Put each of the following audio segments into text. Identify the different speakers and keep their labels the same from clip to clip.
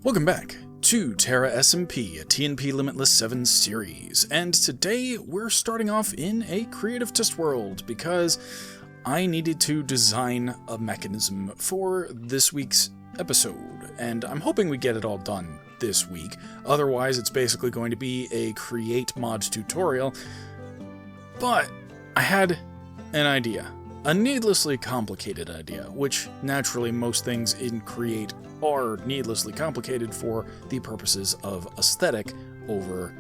Speaker 1: Welcome back to TEYARA SMP, a TNP Limitless 7 series, and today we're starting off in a creative test world because I needed to design a mechanism for this week's episode, and I'm hoping we get it all done this week. Otherwise, it's basically going to be a create mod tutorial, but I had an idea. A needlessly complicated idea, which naturally most things in Create are needlessly complicated for the purposes of aesthetic over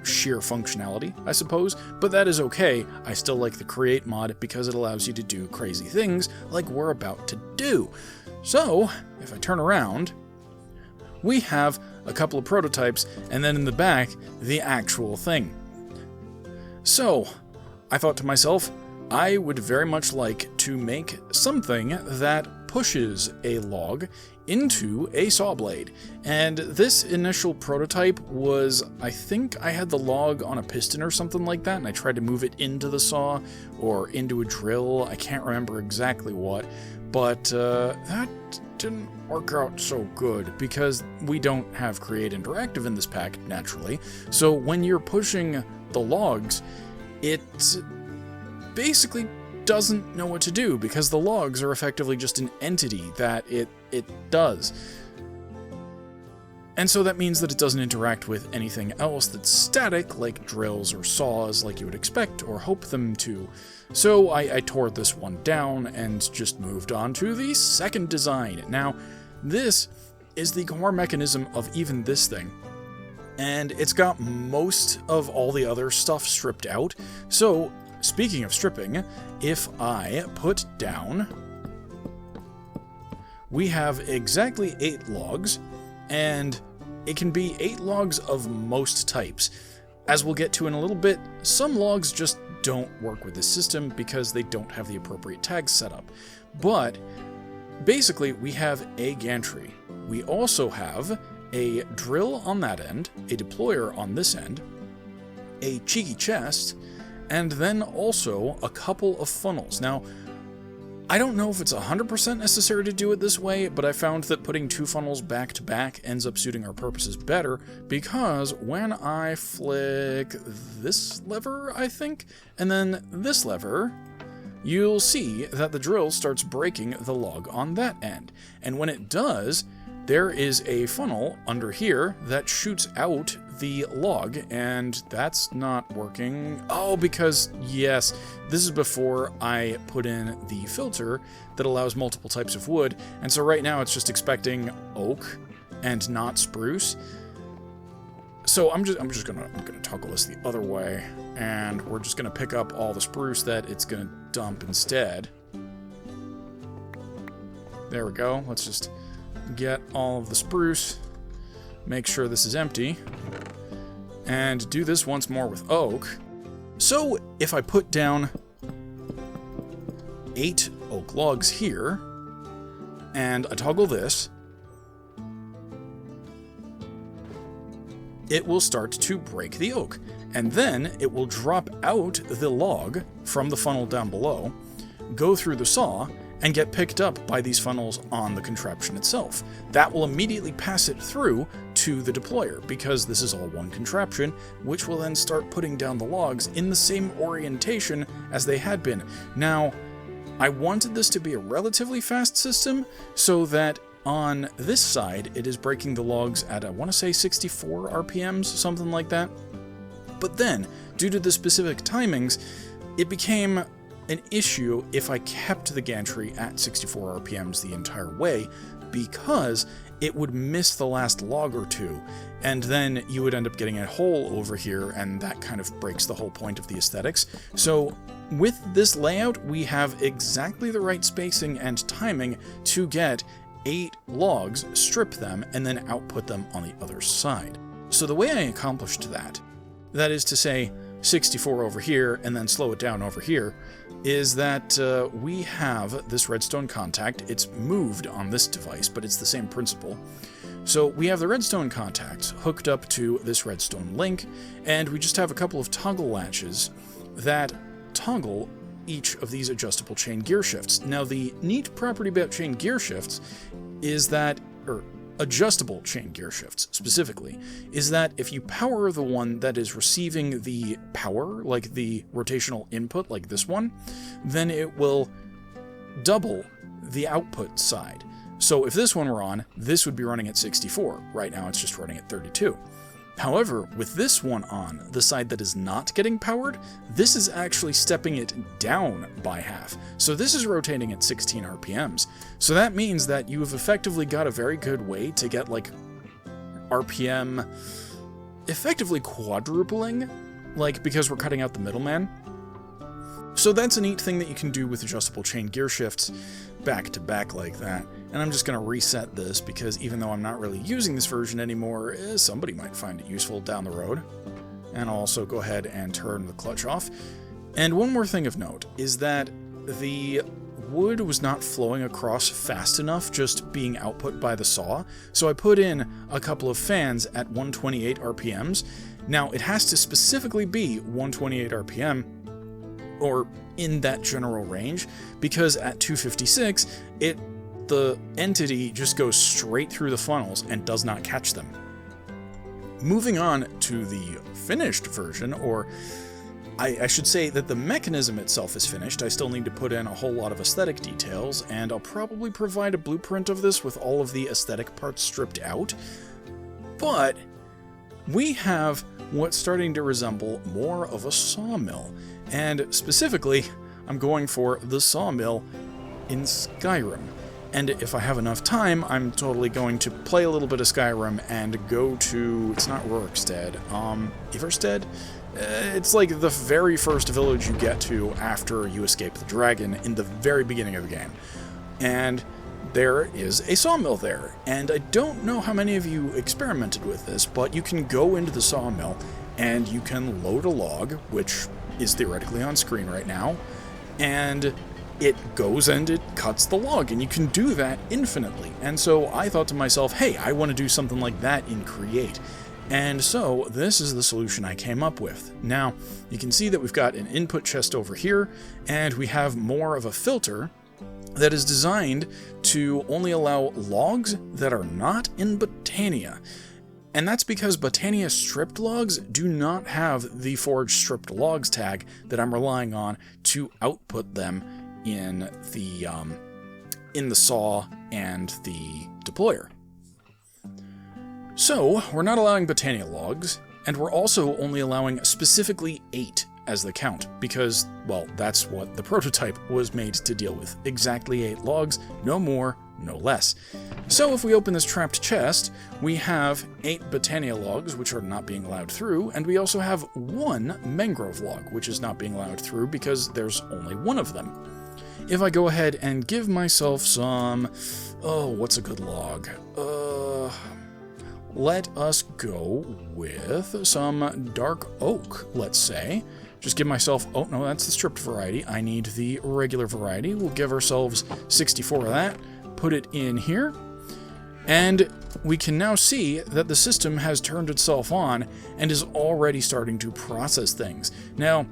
Speaker 1: sheer functionality, I suppose, but that is okay. I still like the Create mod because it allows you to do crazy things like we're about to do. So, if I turn around, we have a couple of prototypes, and then in the back, the actual thing. So, I thought to myself, I would very much like to make something that pushes a log into a saw blade. And this initial prototype was, I think I had the log on a piston or something like that, and I tried to move it into the saw or into a drill. I can't remember exactly what, but that didn't work out so good because we don't have Create Interactive in this pack, naturally. So when you're pushing the logs, it basically doesn't know what to do because the logs are effectively just an entity that it does. And so that means that it doesn't interact with anything else that's static, like drills or saws, like you would expect or hope them to. So I tore this one down and just moved on to the second design. Now, this is the core mechanism of even this thing. And it's got most of all the other stuff stripped out. So, speaking of stripping, if I put down, we have exactly 8 logs, and it can be 8 logs of most types. As we'll get to in a little bit, some logs just don't work with this system because they don't have the appropriate tags set up. But basically, we have a gantry. We also have a drill on that end, a deployer on this end, a cheeky chest, and then also a couple of funnels. Now, I don't know if it's 100% necessary to do it this way, but I found that putting 2 funnels back to back ends up suiting our purposes better because when I flick this lever, I think, and then this lever, you'll see that the drill starts breaking the log on that end. And when it does, there is a funnel under here that shoots out the log, and that's not working. Oh, because, yes, this is before I put in the filter that allows multiple types of wood, and so right now it's just expecting oak and not spruce. So I'm gonna toggle this the other way, and we're just gonna pick up all the spruce that it's gonna dump instead. There we go. Let's just get all of the spruce, make sure this is empty, and do this once more with oak. So if I put down 8 oak logs here, and I toggle this, it will start to break the oak, and then it will drop out the log from the funnel down below, go through the saw, and get picked up by these funnels on the contraption itself. That will immediately pass it through to the deployer, because this is all one contraption, which will then start putting down the logs in the same orientation as they had been. Now, I wanted this to be a relatively fast system, so that on this side, it is breaking the logs at, I want to say 64 RPMs, something like that. But then, due to the specific timings, it became an issue if I kept the gantry at 64 RPMs the entire way, because it would miss the last log or two, and then you would end up getting a hole over here, and that kind of breaks the whole point of the aesthetics. So with this layout, we have exactly the right spacing and timing to get 8 logs, strip them, and then output them on the other side. So the way I accomplished that is to say 64 over here, and then slow it down over here, is that we have this redstone contact. It's moved on this device, but it's the same principle. So we have the redstone contacts hooked up to this redstone link, and we just have a couple of toggle latches that toggle each of these adjustable chain gear shifts. Now, the neat property about chain gear shifts is that, adjustable chain gear shifts specifically is that if you power the one that is receiving the power, like the rotational input like this one, then it will double the output side. So if this one were on, this would be running at 64. Right now it's just running at 32. However, with this one on, the side that is not getting powered, this is actually stepping it down by half. So this is rotating at 16 RPMs. So that means that you have effectively got a very good way to get like RPM effectively quadrupling, like because we're cutting out the middleman. So that's a neat thing that you can do with adjustable chain gear shifts back to back like that. And I'm just going to reset this because even though I'm not really using this version anymore, somebody might find it useful down the road. And I'll also go ahead and turn the clutch off. And one more thing of note is that the wood was not flowing across fast enough just being output by the saw, so I put in a couple of fans at 128 RPMs. Now it has to specifically be 128 RPM, or in that general range, because at 256, the entity just goes straight through the funnels and does not catch them. Moving on to the finished version, or I should say that the mechanism itself is finished. I still need to put in a whole lot of aesthetic details, and I'll probably provide a blueprint of this with all of the aesthetic parts stripped out. But we have what's starting to resemble more of a sawmill. And specifically, I'm going for the sawmill in Skyrim. And if I have enough time, I'm totally going to play a little bit of Skyrim and go to, it's not Rorikstead, Ivarstead? It's like the very first village you get to after you escape the dragon in the very beginning of the game. And there is a sawmill there. And I don't know how many of you experimented with this, but you can go into the sawmill and you can load a log, which is theoretically on screen right now, and it goes and it cuts the log, and you can do that infinitely. And so I thought to myself, hey, I want to do something like that in Create. And so this is the solution I came up with. Now, you can see that we've got an input chest over here, and we have more of a filter that is designed to only allow logs that are not in Botania. And that's because Botania stripped logs do not have the forge stripped logs tag that I'm relying on to output them in the saw and the deployer. So we're not allowing Botania logs, and we're also only allowing specifically 8 as the count, because, well, that's what the prototype was made to deal with. Exactly 8 logs, no more, no less. So if we open this trapped chest, we have 8 Botania logs, which are not being allowed through, and we also have 1 mangrove log, which is not being allowed through because there's only 1 of them. If I go ahead and give myself some, what's a good log? Let us go with some dark oak, let's say. Just give myself, oh no, that's the stripped variety. I need the regular variety. We'll give ourselves 64 of that, put it in here, and we can now see that the system has turned itself on and is already starting to process things. Now,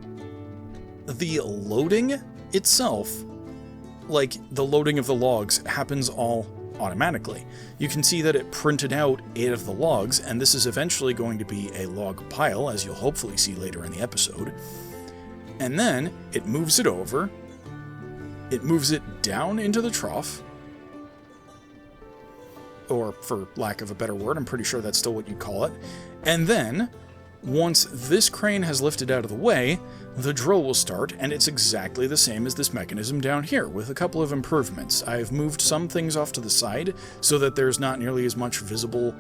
Speaker 1: the loading itself, like the loading of the logs, happens all automatically. You can see that it printed out 8 of the logs, and this is eventually going to be a log pile, as you'll hopefully see later in the episode. And then it moves it over, it moves it down into the trough, or for lack of a better word, I'm pretty sure that's still what you'd call it. And then, once this crane has lifted out of the way, the drill will start, and it's exactly the same as this mechanism down here, with a couple of improvements. I've moved some things off to the side so that there's not nearly as much visible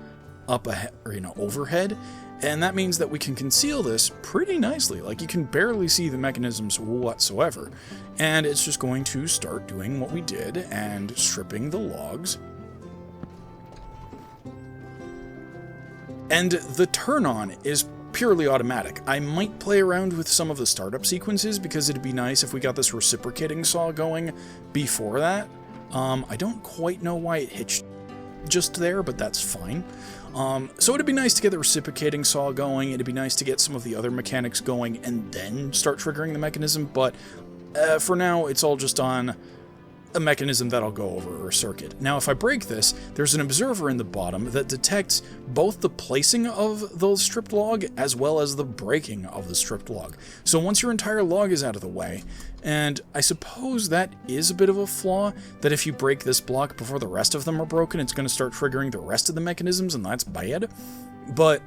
Speaker 1: up ahead, or, overhead, and that means that we can conceal this pretty nicely. Like, you can barely see the mechanisms whatsoever, and it's just going to start doing what we did and stripping the logs. And the turn-on is purely automatic. I might play around with some of the startup sequences because it'd be nice if we got this reciprocating saw going before that. I don't quite know why it hitched just there, but that's fine. So it'd be nice to get the reciprocating saw going, it'd be nice to get some of the other mechanics going and then start triggering the mechanism, but for now it's all just on a mechanism that I'll go over, or a circuit. Now, if I break this, there's an observer in the bottom that detects both the placing of the stripped log as well as the breaking of the stripped log. So once your entire log is out of the way, and I suppose that is a bit of a flaw, that if you break this block before the rest of them are broken, it's going to start triggering the rest of the mechanisms, and that's bad. But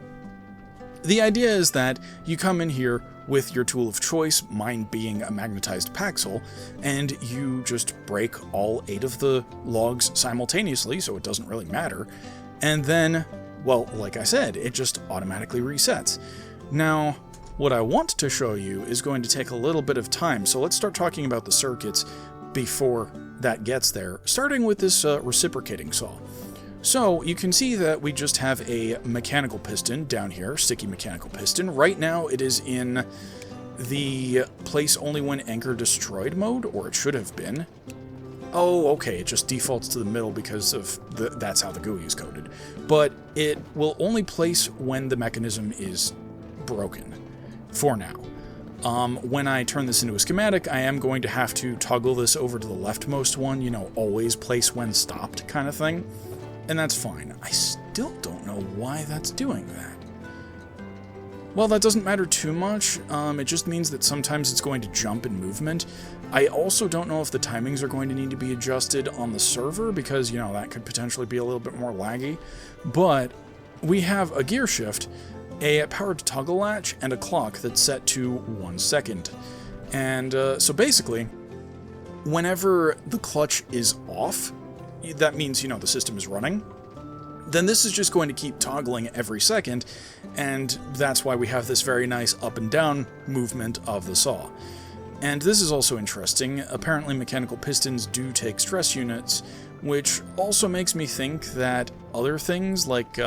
Speaker 1: the idea is that you come in here with your tool of choice, mine being a magnetized paxel, and you just break all 8 of the logs simultaneously, so it doesn't really matter. And then, well, like I said, it just automatically resets. Now, what I want to show you is going to take a little bit of time, so let's start talking about the circuits before that gets there, starting with this reciprocating saw. So you can see that we just have a mechanical piston down here, sticky mechanical piston. Right now it is in the place only when anchor destroyed mode, or it should have been. Oh, okay, it just defaults to the middle because of that's how the GUI is coded. But it will only place when the mechanism is broken, for now. When I turn this into a schematic, I am going to have to toggle this over to the leftmost one, you know, always place when stopped kind of thing. And that's fine. I still don't know why that's doing that. Well, that doesn't matter too much. It just means that sometimes it's going to jump in movement. I also don't know if the timings are going to need to be adjusted on the server because, you know, that could potentially be a little bit more laggy. But we have a gear shift, a powered toggle latch, and a clock that's set to 1 second. And so basically, whenever the clutch is off, that means, you know, the system is running, then this is just going to keep toggling every second, and that's why we have this very nice up and down movement of the saw. And this is also interesting. Apparently mechanical pistons do take stress units, which also makes me think that other things like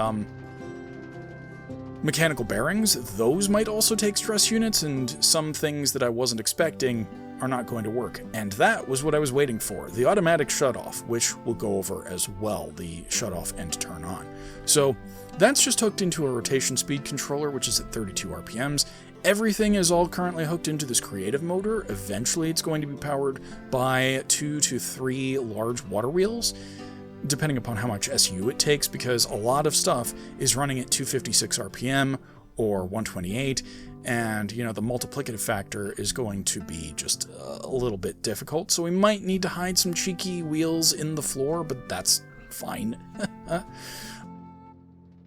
Speaker 1: mechanical bearings, those might also take stress units, and some things that I wasn't expecting are not going to work. And that was what I was waiting for. The automatic shutoff, which we'll go over as well, the shutoff and turn on. So that's just hooked into a rotation speed controller, which is at 32 RPMs. Everything is all currently hooked into this creative motor. Eventually it's going to be powered by 2 to 3 large water wheels, depending upon how much SU it takes, because a lot of stuff is running at 256 RPM or 128, and, you know, the multiplicative factor is going to be just a little bit difficult, so we might need to hide some cheeky wheels in the floor, but that's fine.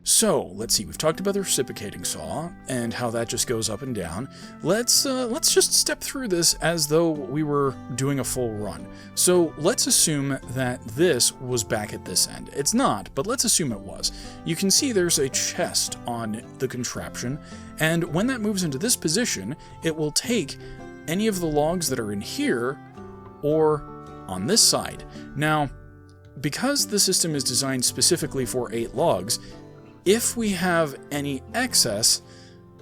Speaker 1: So, let's see, we've talked about the reciprocating saw, and how that just goes up and down. Let's just step through this as though we were doing a full run. So, let's assume that this was back at this end. It's not, but let's assume it was. You can see there's a chest on the contraption, and when that moves into this position, it will take any of the logs that are in here, or on this side. Now, because the system is designed specifically for 8 logs, if we have any excess,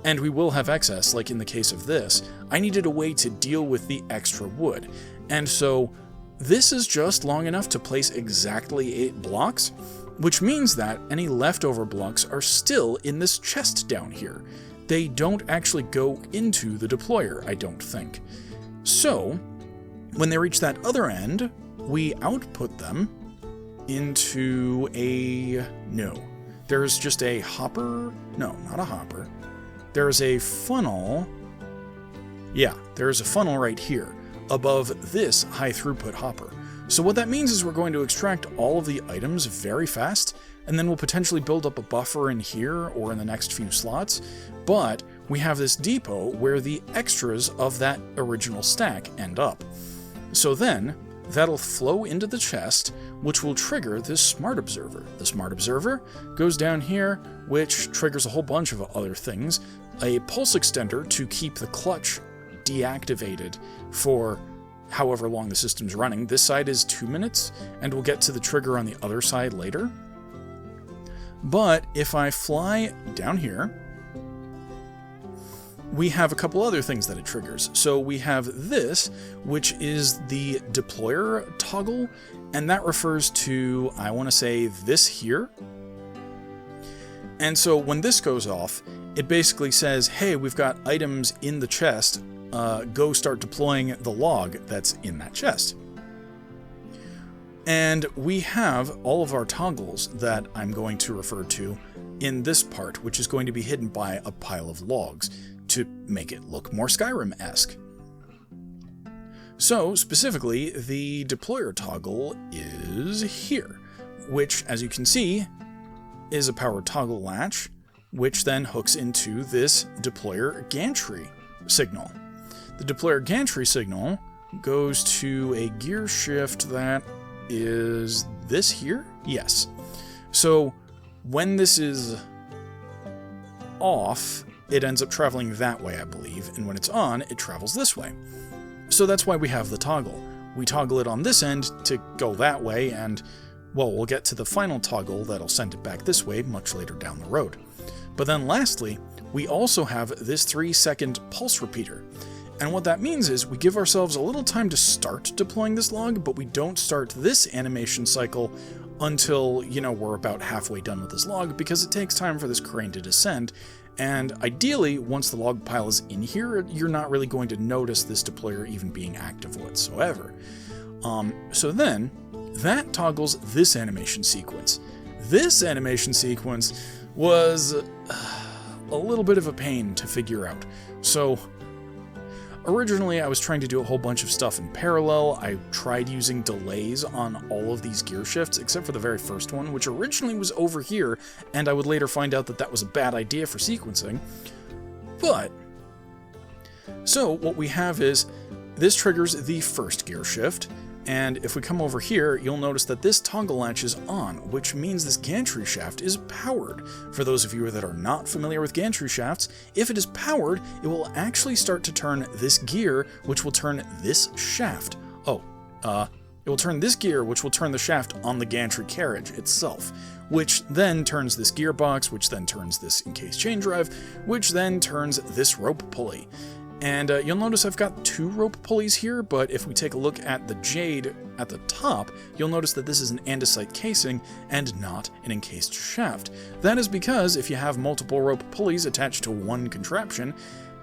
Speaker 1: and we will have excess, like in the case of this, I needed a way to deal with the extra wood. And so this is just long enough to place exactly 8 blocks, which means that any leftover blocks are still in this chest down here. They don't actually go into the deployer, I don't think. So, when they reach that other end, we output them into a... no. There's just a hopper? No, not a hopper. There's a funnel. Yeah, there's a funnel right here, above this high throughput hopper. So what that means is we're going to extract all of the items very fast, and then we'll potentially build up a buffer in here or in the next few slots, but we have this depot where the extras of that original stack end up. So then, that'll flow into the chest, which will trigger this smart observer. The smart observer goes down here, which triggers a whole bunch of other things. A pulse extender to keep the clutch deactivated for however long the system's running. This side is 2 minutes, and we'll get to the trigger on the other side later. But if I fly down here, we have a couple other things that it triggers. So we have this, which is the deployer toggle, and that refers to, I want to say, this here. And so when this goes off, it basically says, hey, we've got items in the chest, go start deploying the log that's in that chest. And we have all of our toggles that I'm going to refer to in this part, which is going to be hidden by a pile of logs to make it look more Skyrim-esque. So, specifically, the deployer toggle is here, which, as you can see, is a power toggle latch, which then hooks into this deployer gantry signal. The deployer gantry signal goes to a gear shift that is this here? Yes. So when this is off, it ends up traveling that way, I believe, and when it's on, it travels this way. So that's why we have the toggle. We toggle it on this end to go that way, and, well, we'll get to the final toggle that'll send it back this way much later down the road. But then lastly, we also have this 3-second pulse repeater. And what that means is we give ourselves a little time to start deploying this log, but we don't start this animation cycle until, we're about halfway done with this log, because it takes time for this crane to descend. And ideally, once the log pile is in here, you're not really going to notice this deployer even being active whatsoever. So then, that toggles this animation sequence. This animation sequence was a little bit of a pain to figure out. So, originally, I was trying to do a whole bunch of stuff in parallel. I tried using delays on all of these gear shifts, except for the very first one, which originally was over here, and I would later find out that that was a bad idea for sequencing. But, so what we have is, this triggers the first gear shift, and if we come over here, you'll notice that this toggle latch is on, which means this gantry shaft is powered. For those of you that are not familiar with gantry shafts, if it is powered, it will actually start to turn this gear, which will turn this shaft. It will turn this gear, which will turn the shaft on the gantry carriage itself, which then turns this gearbox, which then turns this encased chain drive, which then turns this rope pulley. And you'll notice I've got 2 rope pulleys here, but if we take a look at the jade at the top, you'll notice that this is an andesite casing and not an encased shaft. That is because if you have multiple rope pulleys attached to one contraption,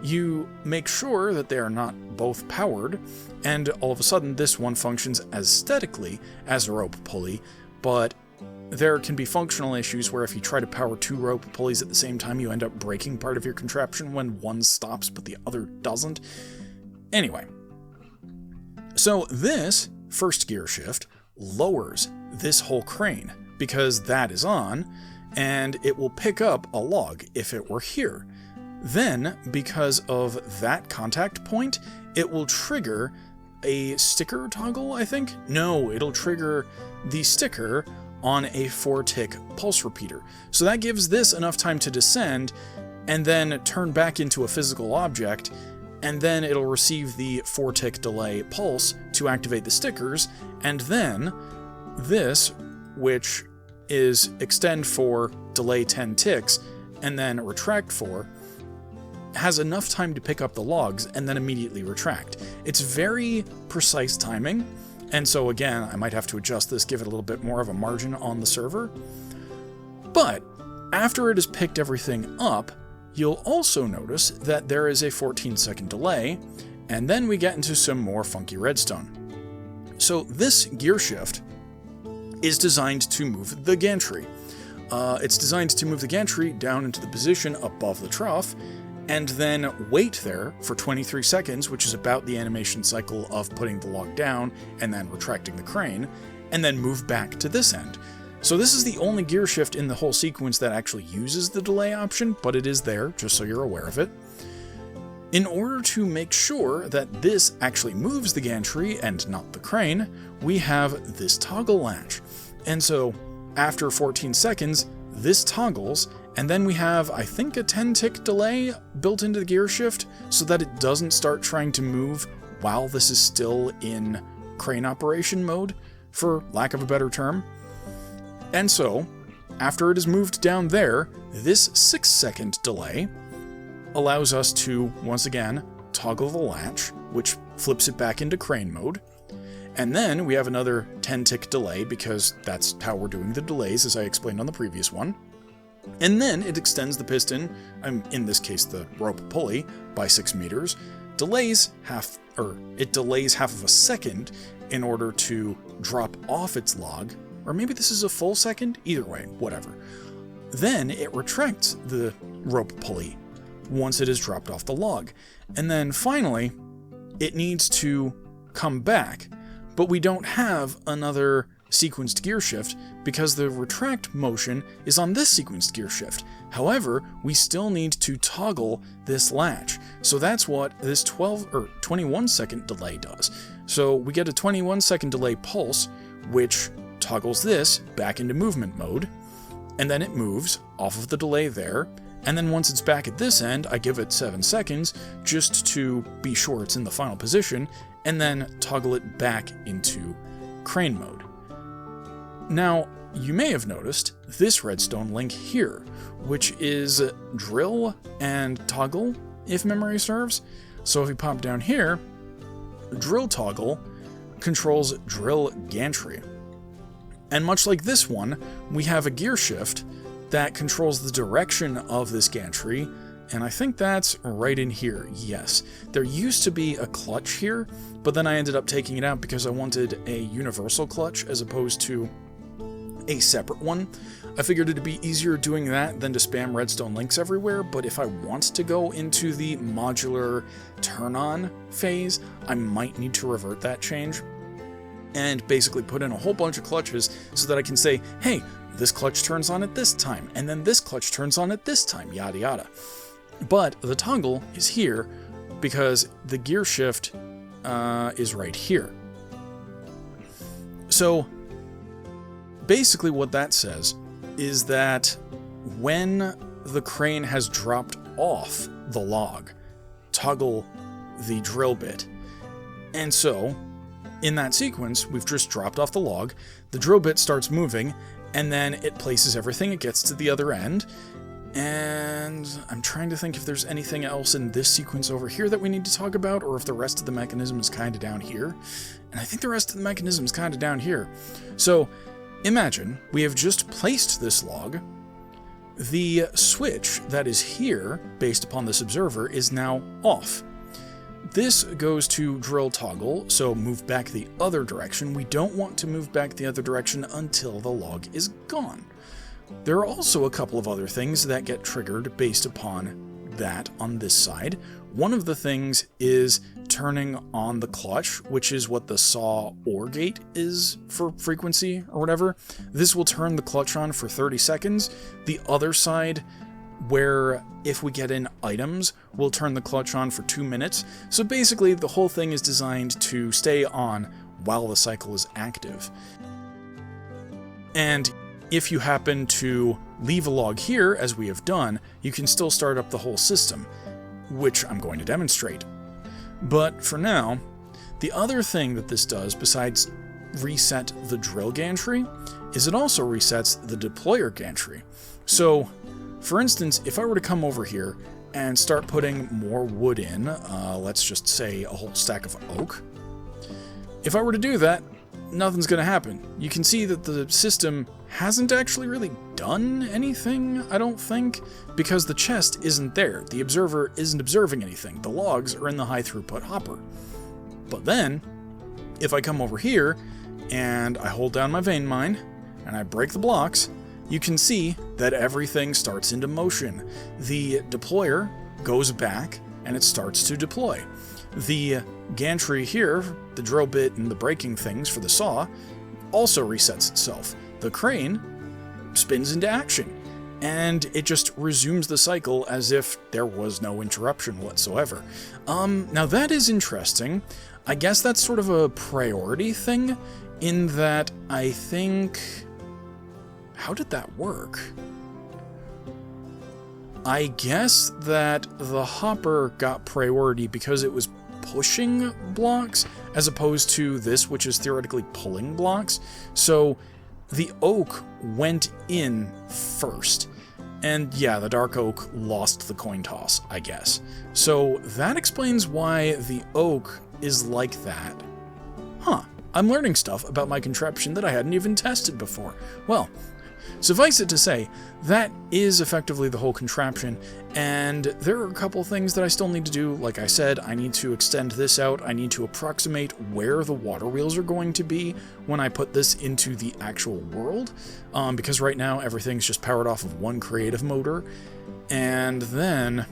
Speaker 1: you make sure that they are not both powered, and all of a sudden this one functions aesthetically as a rope pulley, but there can be functional issues where if you try to power 2 rope pulleys at the same time, you end up breaking part of your contraption when one stops but the other doesn't. Anyway, so this first gear shift lowers this whole crane because that is on, and it will pick up a log if it were here. Then, because of that contact point, it will trigger a sticker toggle, I think? No, it'll trigger the sticker on a 4-tick pulse repeater. So that gives this enough time to descend and then turn back into a physical object, and then it'll receive the 4-tick delay pulse to activate the stickers, and then this, which is extend for delay 10 ticks and then retract for, has enough time to pick up the logs and then immediately retract. It's very precise timing. And so again, I might have to adjust this, give it a little bit more of a margin on the server. But after it has picked everything up, you'll also notice that there is a 14-second delay, and then we get into some more funky redstone. So this gear shift is designed to move the gantry. It's designed to move the gantry down into the position above the trough, and then wait there for 23 seconds, which is about the animation cycle of putting the log down and then retracting the crane, and then move back to this end. So this is the only gear shift in the whole sequence that actually uses the delay option, but it is there, just so you're aware of it. In order to make sure that this actually moves the gantry and not the crane, we have this toggle latch. And so, after 14 seconds, this toggles, and then we have, I think, a 10-tick delay built into the gear shift so that it doesn't start trying to move while this is still in crane operation mode, for lack of a better term. And so, after it is moved down there, this 6-second delay allows us to, once again, toggle the latch, which flips it back into crane mode. And then we have another 10-tick delay because that's how we're doing the delays, as I explained on the previous one. And then it extends the piston, in this case the rope pulley, by 6 meters, it delays half of a second in order to drop off its log, or maybe this is a full second, either way, whatever. Then it retracts the rope pulley once it is dropped off the log. And then finally, it needs to come back, but we don't have another sequenced gear shift because the retract motion is on this sequenced gear shift. However, we still need to toggle this latch. So that's what this 21 second delay does. So we get a 21 second delay pulse, which toggles this back into movement mode, and then it moves off of the delay there. And then once it's back at this end, I give it 7 seconds just to be sure it's in the final position, and then toggle it back into crane mode. Now, you may have noticed this redstone link here, which is drill and toggle, if memory serves. So if we pop down here, drill toggle controls drill gantry. And much like this one, we have a gear shift that controls the direction of this gantry, and I think that's right in here, yes. There used to be a clutch here, but then I ended up taking it out because I wanted a universal clutch as opposed to a separate one. I figured it'd be easier doing that than to spam redstone links everywhere, but if I want to go into the modular turn-on phase, I might need to revert that change and basically put in a whole bunch of clutches so that I can say, hey, this clutch turns on at this time, and then this clutch turns on at this time, yada yada. But the toggle is here because the gear shift is right here. So basically what that says is that when the crane has dropped off the log, toggle the drill bit. And so in that sequence, we've just dropped off the log, the drill bit starts moving, and then it places everything, it gets to the other end, and I'm trying to think if there's anything else in this sequence over here that we need to talk about, or if the rest of the mechanism is kind of down here. And I think the rest of the mechanism is kind of down here. So imagine we have just placed this log. The switch that is here, based upon this observer, is now off. This goes to drill toggle, so move back the other direction. We don't want to move back the other direction until the log is gone. There are also a couple of other things that get triggered based upon that on this side. One of the things is turning on the clutch, which is what the saw OR gate is for frequency or whatever. This will turn the clutch on for 30 seconds. The other side, where if we get in items, we'll turn the clutch on for 2 minutes. So basically, the whole thing is designed to stay on while the cycle is active. And if you happen to leave a log here, as we have done, you can still start up the whole system, which I'm going to demonstrate. But for now, the other thing that this does, besides reset the drill gantry, is it also resets the deployer gantry. So, for instance, if I were to come over here and start putting more wood in, let's just say a whole stack of oak, if I were to do that, nothing's going to happen. You can see that the system hasn't actually really done anything, I don't think, because the chest isn't there. The observer isn't observing anything. The logs are in the high throughput hopper. But then, if I come over here and I hold down my vein mine and I break the blocks, you can see that everything starts into motion. The deployer goes back and it starts to deploy. The gantry here, the drill bit and the braking things for the saw, also resets itself. The crane spins into action, and it just resumes the cycle as if there was no interruption whatsoever. Now that is interesting. I guess that's sort of a priority thing, in that I think... How did that work? I guess that the hopper got priority because it was pushing blocks, as opposed to this, which is theoretically pulling blocks. So the oak went in first. And yeah, the dark oak lost the coin toss, I guess. So that explains why the oak is like that. Huh. I'm learning stuff about my contraption that I hadn't even tested before. Well, Suffice it to say, that is effectively the whole contraption, and there are a couple things that I still need to do. Like I said, I need to extend this out. I need to approximate where the water wheels are going to be when I put this into the actual world, because right now everything's just powered off of one creative motor. And then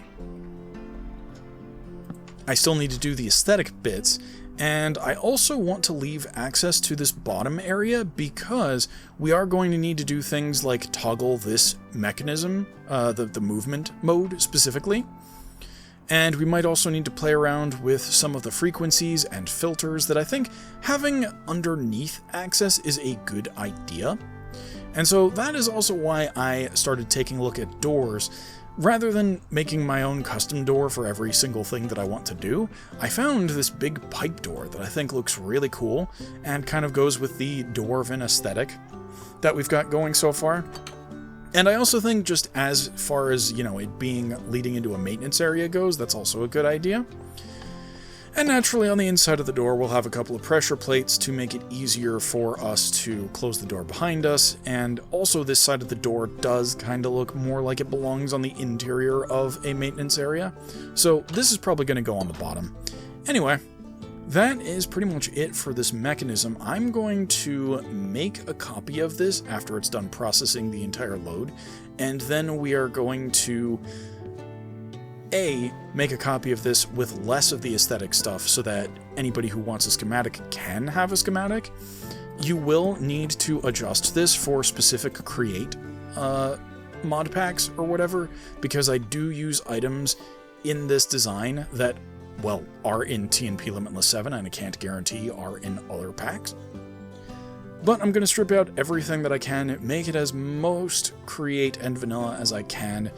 Speaker 1: I still need to do the aesthetic bits, and I also want to leave access to this bottom area because we are going to need to do things like toggle this mechanism, the movement mode specifically. And we might also need to play around with some of the frequencies and filters that I think having underneath access is a good idea. And so that is also why I started taking a look at doors. Rather than making my own custom door for every single thing that I want to do, I found this big pipe door that I think looks really cool and kind of goes with the dwarven aesthetic that we've got going so far. And I also think just as far as, it being leading into a maintenance area goes, that's also a good idea. And naturally, on the inside of the door, we'll have a couple of pressure plates to make it easier for us to close the door behind us. And also, this side of the door does kind of look more like it belongs on the interior of a maintenance area. So this is probably going to go on the bottom. Anyway, that is pretty much it for this mechanism. I'm going to make a copy of this after it's done processing the entire load. And then we are going to make a copy of this with less of the aesthetic stuff so that anybody who wants a schematic can have a schematic. You will need to adjust this for specific create mod packs or whatever, because I do use items in this design that, well, are in TNP Limitless 7 and I can't guarantee are in other packs. But I'm going to strip out everything that I can, make it as most create and vanilla as I can,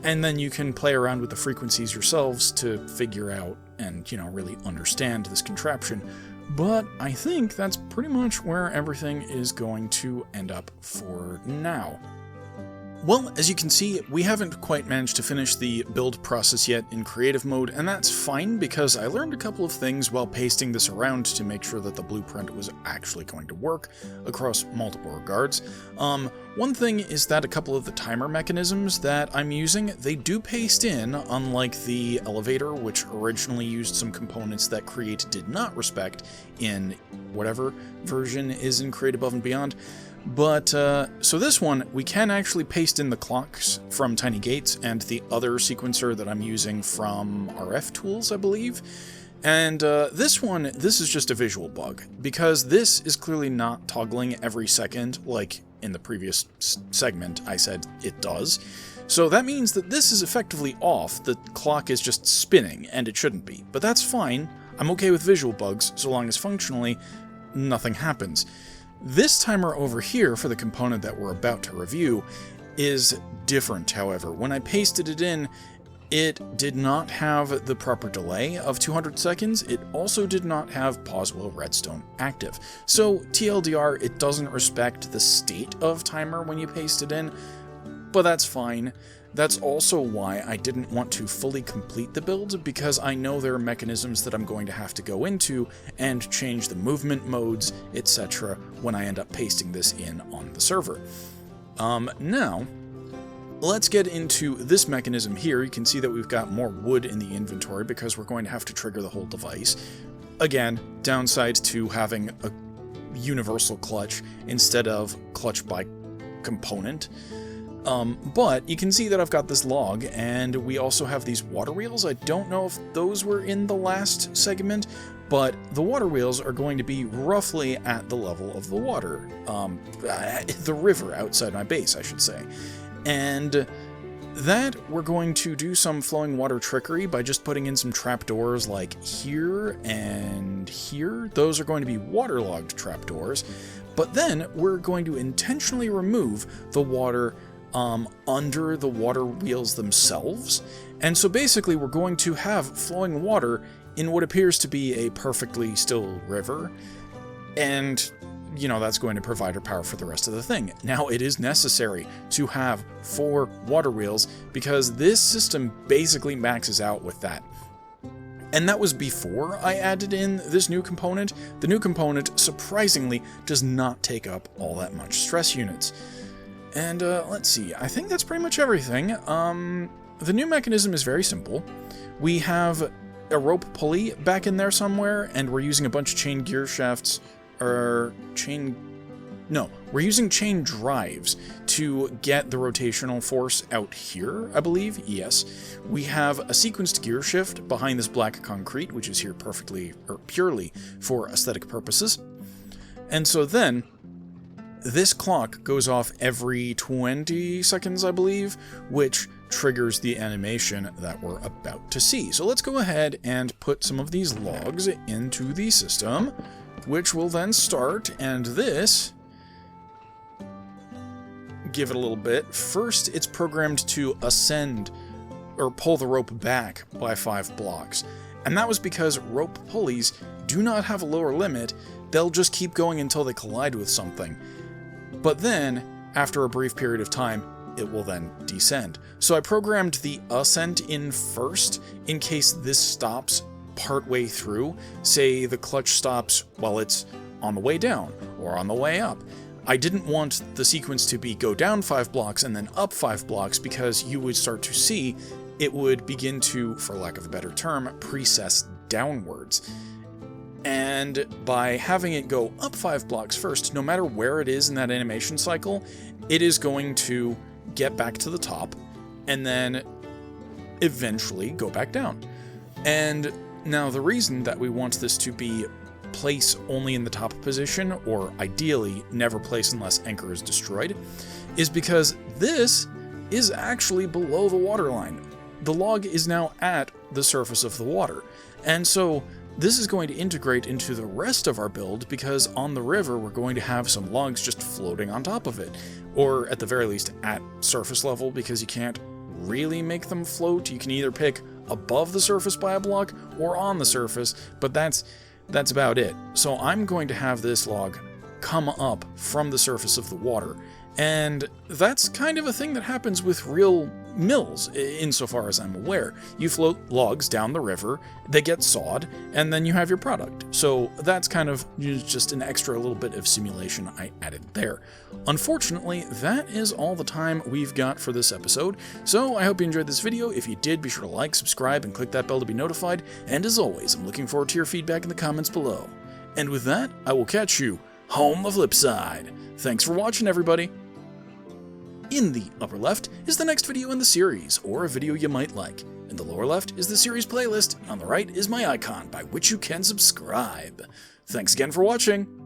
Speaker 1: and then you can play around with the frequencies yourselves to figure out and, really understand this contraption. But I think that's pretty much where everything is going to end up for now. Well, as you can see, we haven't quite managed to finish the build process yet in creative mode, and that's fine because I learned a couple of things while pasting this around to make sure that the blueprint was actually going to work across multiple regards. One thing is that a couple of the timer mechanisms that I'm using, they do paste in, unlike the elevator, which originally used some components that Create did not respect in whatever version is in Create Above and Beyond. But, so this one, we can actually paste in the clocks from Tiny Gates and the other sequencer that I'm using from RF Tools, I believe. And this is just a visual bug, because this is clearly not toggling every second like in the previous segment I said it does. So that means that this is effectively off, the clock is just spinning, and it shouldn't be. But that's fine, I'm okay with visual bugs, so long as functionally nothing happens. This timer over here, for the component that we're about to review, is different, however. When I pasted it in, it did not have the proper delay of 200 seconds. It also did not have pause while redstone active. So, TLDR, it doesn't respect the state of timer when you paste it in, but that's fine. That's also why I didn't want to fully complete the build, because I know there are mechanisms that I'm going to have to go into and change the movement modes, etc. when I end up pasting this in on the server. Now, let's get into this mechanism here. You can see that we've got more wood in the inventory because we're going to have to trigger the whole device. Again, downside to having a universal clutch instead of clutch by component. But you can see that I've got this log, and we also have these water wheels. I don't know if those were in the last segment, but the water wheels are going to be roughly at the level of the water, the river outside my base, I should say. And that we're going to do some flowing water trickery by just putting in some trapdoors like here and here. Those are going to be waterlogged trapdoors, but then we're going to intentionally remove the water under the water wheels themselves. And so basically we're going to have flowing water in what appears to be a perfectly still river, and that's going to provide our power for the rest of the thing. Now, it is necessary to have 4 water wheels because this system basically maxes out with that. And that was before I added in this new component. The new component, surprisingly, does not take up all that much stress units. And let's see, I think that's pretty much everything. The new mechanism is very simple. We have a rope pulley back in there somewhere, and we're using a bunch of chain gear shafts, we're using chain drives to get the rotational force out here, I believe. Yes. We have a sequenced gear shift behind this black concrete, which is here purely for aesthetic purposes. And so then, this clock goes off every 20 seconds, I believe, which triggers the animation that we're about to see. So let's go ahead and put some of these logs into the system, which will then start, and this... give it a little bit. First, it's programmed to ascend or pull the rope back by 5 blocks. And that was because rope pulleys do not have a lower limit. They'll just keep going until they collide with something. But then, after a brief period of time, it will then descend. So I programmed the ascent in first in case this stops partway through. Say the clutch stops while it's on the way down or on the way up. I didn't want the sequence to be go down 5 blocks and then up 5 blocks, because you would start to see it would begin to, for lack of a better term, precess downwards. And by having it go up 5 blocks first, no matter where it is in that animation cycle, it is going to get back to the top and then eventually go back down. And now the reason that we want this to be place only in the top position, or ideally never place unless anchor is destroyed, is because this is actually below the waterline. The log is now at the surface of the water, and so this is going to integrate into the rest of our build, because on the river we're going to have some logs just floating on top of it, or at the very least at surface level, because you can't really make them float. You can either pick above the surface by a block or on the surface, but that's about it. So I'm going to have this log come up from the surface of the water, and that's kind of a thing that happens with real mills, insofar as I'm aware. You float logs down the river, they get sawed, and then you have your product. So that's kind of just an extra little bit of simulation I added there. Unfortunately, that is all the time we've got for this episode, so I hope you enjoyed this video. If you did, be sure to like, subscribe, and click that bell to be notified, and as always, I'm looking forward to your feedback in the comments below. And with that, I will catch you on the flip side. Thanks for watching, everybody! In the upper left is the next video in the series, or a video you might like. In the lower left is the series playlist, on the right is my icon by which you can subscribe. Thanks again for watching!